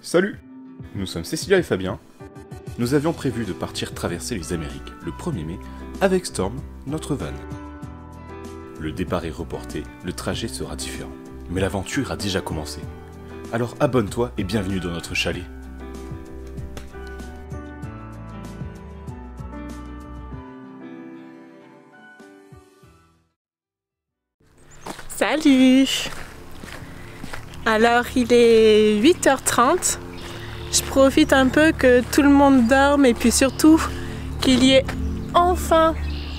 Salut! Nous sommes Cécilia et Fabien. Nous avions prévu de partir traverser les Amériques le 1er mai avec Storm, notre van. Le départ est reporté, le trajet sera différent. Mais l'aventure a déjà commencé. Alors abonne-toi et bienvenue dans notre chalet. Salut! Alors il est 8h30. Je profite un peu que tout le monde dorme et puis surtout qu'il y ait enfin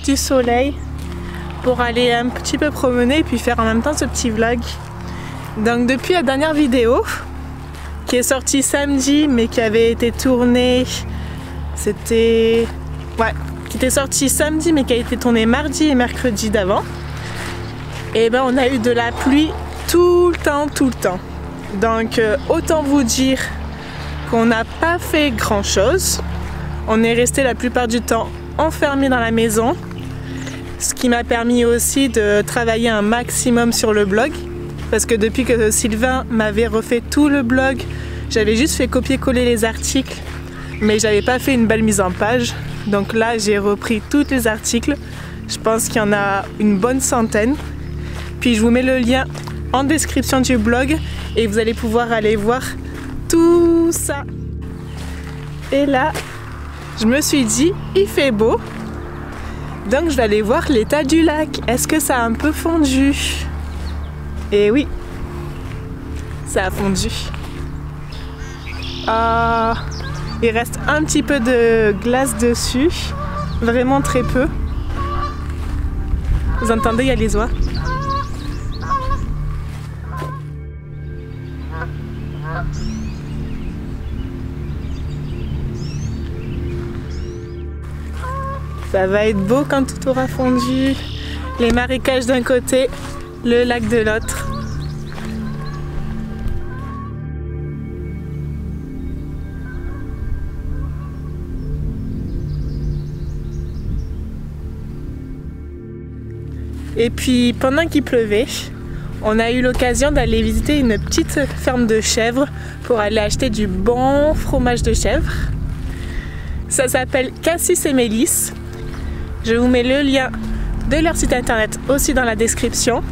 du soleil pour aller un petit peu promener et puis faire en même temps ce petit vlog. Donc depuis la dernière vidéo qui est sortie samedi mais qui avait été tournée, qui était sortie samedi mais qui a été tournée mardi et mercredi d'avant, et ben on a eu de la pluie tout le temps. Donc autant vous dire qu'on n'a pas fait grand chose. On est resté la plupart du temps enfermé dans la maison, ce qui m'a permis aussi de travailler un maximum sur le blog, parce que depuis que Sylvain m'avait refait tout le blog, j'avais juste fait copier-coller les articles, mais j'avais pas fait une belle mise en page. Donc là j'ai repris tous les articles, je pense qu'il y en a une bonne centaine, puis je vous mets le lien en description du blog et vous allez pouvoir aller voir tout ça. Et là je me suis dit il fait beau, donc je vais aller voir l'état du lac. Est-ce que ça a un peu fondu? Et oui, ça a fondu. Il reste un petit peu de glace dessus, vraiment très peu. Vous entendez, il y a les oies. Ça va être beau quand tout aura fondu. Les marécages d'un côté, le lac de l'autre. Et puis pendant qu'il pleuvait, on a eu l'occasion d'aller visiter une petite ferme de chèvres pour aller acheter du bon fromage de chèvre. Ça s'appelle Cassis et Mélis. Je vous mets le lien de leur site internet aussi dans la description.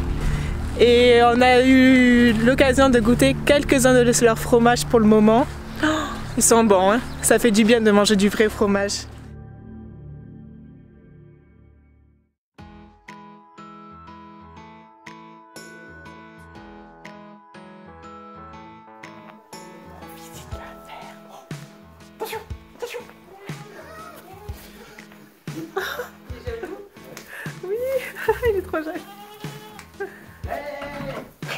Et on a eu l'occasion de goûter quelques-uns de leurs fromages pour le moment. Ils sont bons, hein? Ça fait du bien de manger du vrai fromage. Oui, il est trop joli. Oh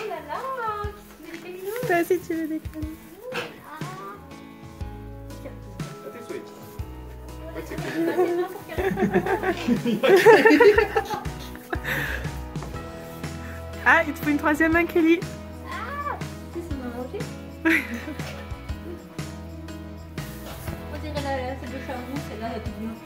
là là, qui se fait des câlins. Toi aussi tu veux des câlins. Ah, il te faut une troisième main, Kelly. Ah, tu sais, c'est ma manger. On dirait celle de charbon, celle-là, la toute blanche.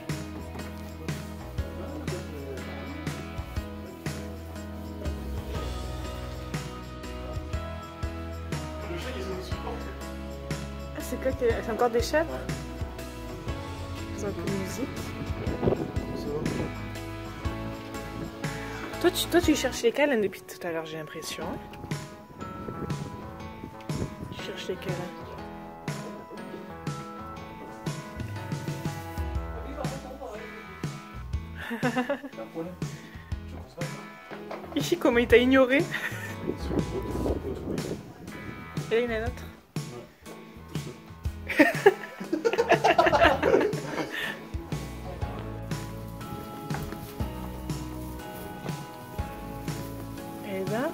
C'est quoi? C'est encore des chèvres? Ils ont un peu de musique. Toi, tu cherches les câlins depuis tout à l'heure, j'ai l'impression. Tu cherches les câlins. Ici, comment il t'a ignoré? Et là, il y en a un autre. Et là.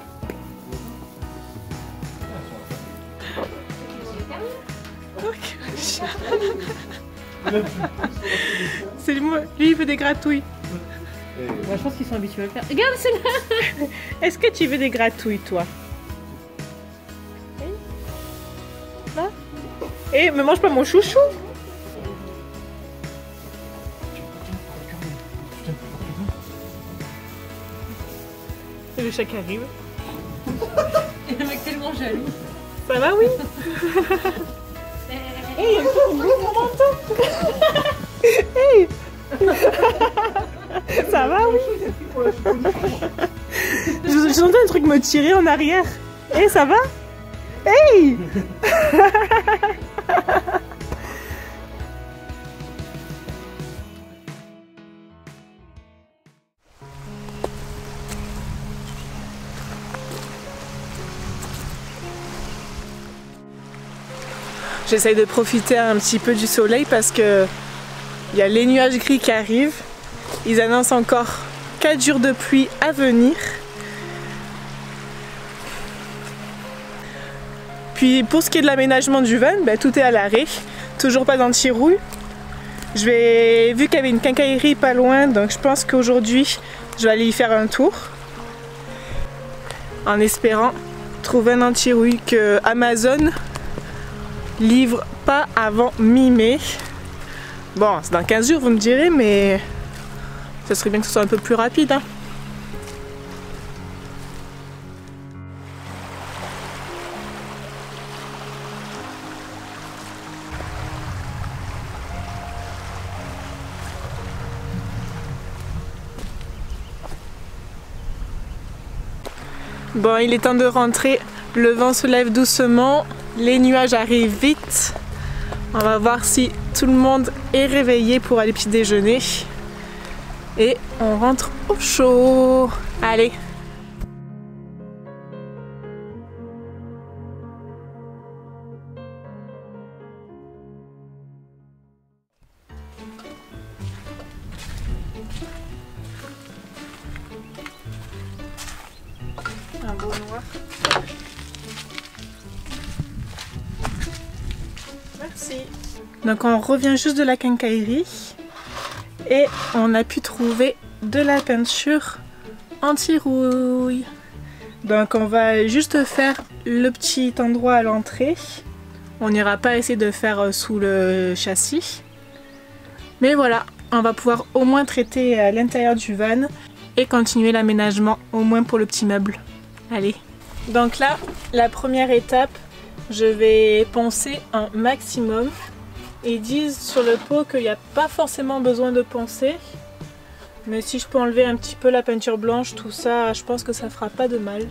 C'est moi, lui il veut des gratouilles. Moi, je pense qu'ils sont habitués à le faire. Regarde, c'est là. Est-ce que tu veux des gratouilles, toi? Oui. Là. Eh, me mange pas mon chouchou. Et le chat qui arrive. Et le mec tellement jaloux. Ça va, oui. Hey, mon manteau. Hey. Ça va, oui. J'entends un truc me tirer en arrière. Hey, ça va? Hey. J'essaye de profiter un petit peu du soleil parce que il y a les nuages gris qui arrivent. Ils annoncent encore 4 jours de pluie à venir. Puis pour ce qui est de l'aménagement du van, ben, tout est à l'arrêt. Toujours pas d'anti-rouille. Vu qu'il y avait une quincaillerie pas loin, donc je pense qu'aujourd'hui je vais aller y faire un tour. En espérant trouver un anti-rouille que Amazon livre pas avant mi-mai. Bon, c'est dans 15 jours vous me direz, mais ça serait bien que ce soit un peu plus rapide. Hein. Bon, il est temps de rentrer. Le vent se lève doucement. Les nuages arrivent vite. On va voir si tout le monde est réveillé pour aller petit déjeuner. Et on rentre au chaud. Allez! Un beau noir. Merci. Donc on revient juste de la quincaillerie et on a pu trouver de la peinture anti-rouille. Donc on va juste faire le petit endroit à l'entrée. On n'ira pas essayer de faire sous le châssis. Mais voilà, on va pouvoir au moins traiter à l'intérieur du van et continuer l'aménagement au moins pour le petit meuble. Allez. Donc là, la première étape, je vais poncer un maximum. Ils disent sur le pot qu'il n'y a pas forcément besoin de poncer. Mais si je peux enlever un petit peu la peinture blanche, tout ça, je pense que ça fera pas de mal.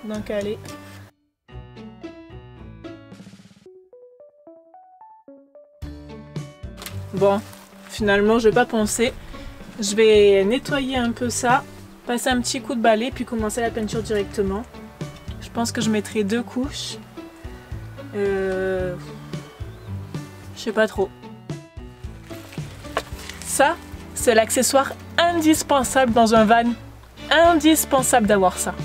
Donc allez. Bon, finalement je vais pas poncer. Je vais nettoyer un peu ça, passer un petit coup de balai, puis commencer la peinture directement. Je pense que je mettrai 2 couches. Je sais pas trop. Ça, c'est l'accessoire indispensable dans un van. Indispensable d'avoir ça.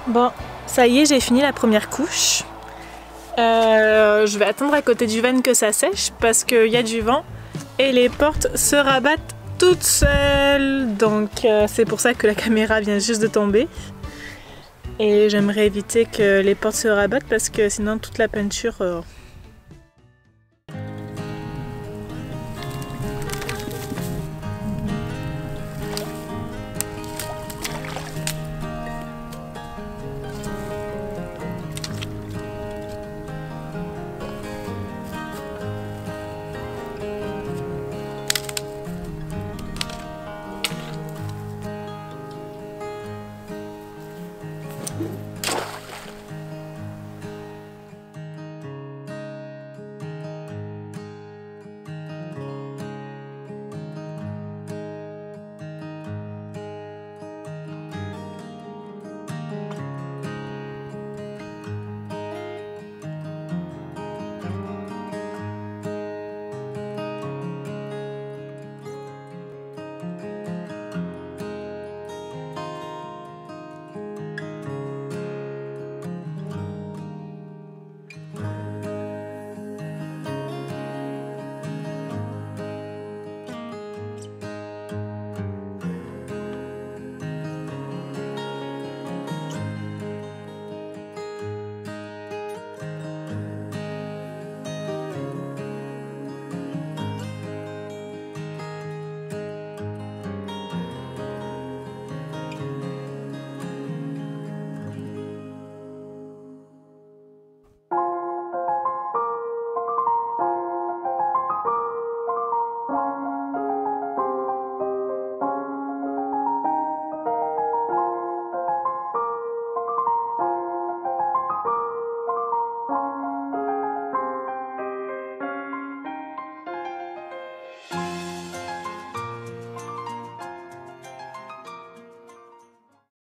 Bon, ça y est, j'ai fini la première couche. Je vais attendre à côté du van que ça sèche parce qu'il y a du vent et les portes se rabattent toutes seules. Donc c'est pour ça que la caméra vient juste de tomber. Et j'aimerais éviter que les portes se rabattent parce que sinon toute la peinture...